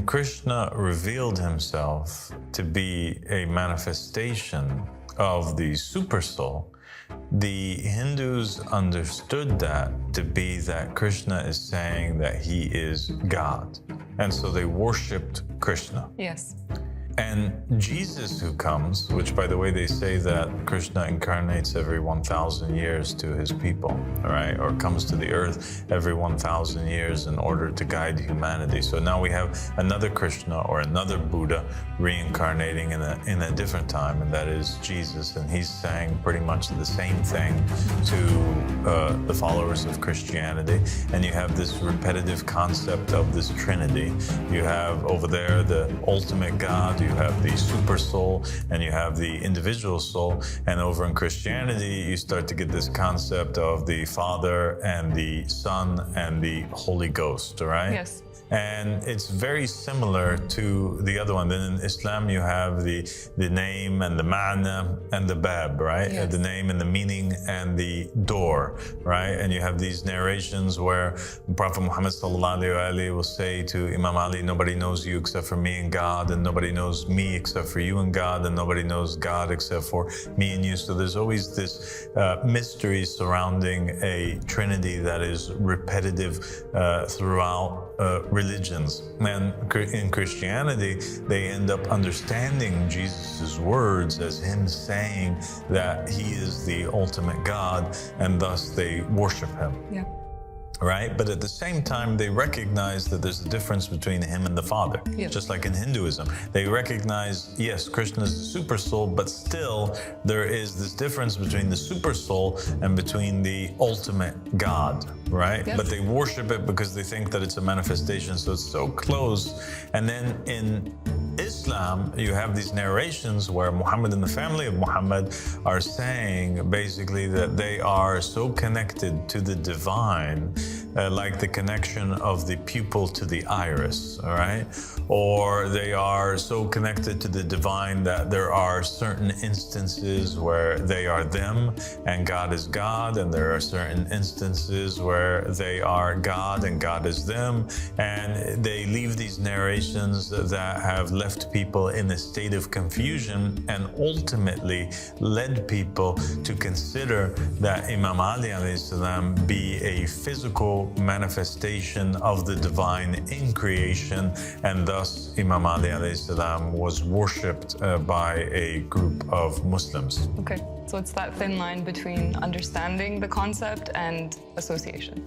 when Krishna revealed himself to be a manifestation of the supersoul, the Hindus understood that to be that Krishna is saying that he is God. And so they worshipped Krishna. Yes. And Jesus who comes, which by the way, they say that Krishna incarnates every 1,000 years to his people, right? Or comes to the earth every 1,000 years in order to guide humanity. So now we have another Krishna or another Buddha reincarnating in a different time, and that is Jesus. And he's saying pretty much the same thing to the followers of Christianity. And you have this repetitive concept of this Trinity. You have over there the ultimate God, you have the super soul, and you have the individual soul. And over in Christianity, you start to get this concept of the Father and the Son and the Holy Ghost, right? Yes. And it's very similar to the other one. Then in Islam, you have the name and the ma'na and the bab, right? Yes. The name and the meaning and the door, right? And you have these narrations where Prophet Muhammad sallallahu alaihi wasallam will say to Imam Ali, nobody knows you except for me and God, and nobody knows me except for you and God, and nobody knows God except for me and you. So there's always this mystery surrounding a Trinity that is repetitive throughout religions. And in Christianity, they end up understanding Jesus' words as him saying that he is the ultimate God, and thus they worship him. Yeah. Right? But at the same time, they recognize that there's a difference between him and the Father. Yeah. Just like in Hinduism. They recognize, yes, Krishna is the super soul, but still there is this difference between the super soul and between the ultimate God, right? Yes. But they worship it because they think that it's a manifestation, so it's so close. And then in Islam, you have these narrations where Muhammad and the family of Muhammad are saying basically that they are so connected to the divine, like the connection of the pupil to the iris, all right? Or they are so connected to the divine that there are certain instances where they are them and God is God, and there are certain instances where they are God and God is them. And they leave these narrations that have left people in a state of confusion and ultimately led people to consider that Imam Ali alayhi salam be a physical manifestation of the divine in creation, and thus Imam Ali alayhi salam was worshipped by a group of Muslims. Okay, so it's that thin line between understanding the concept and association.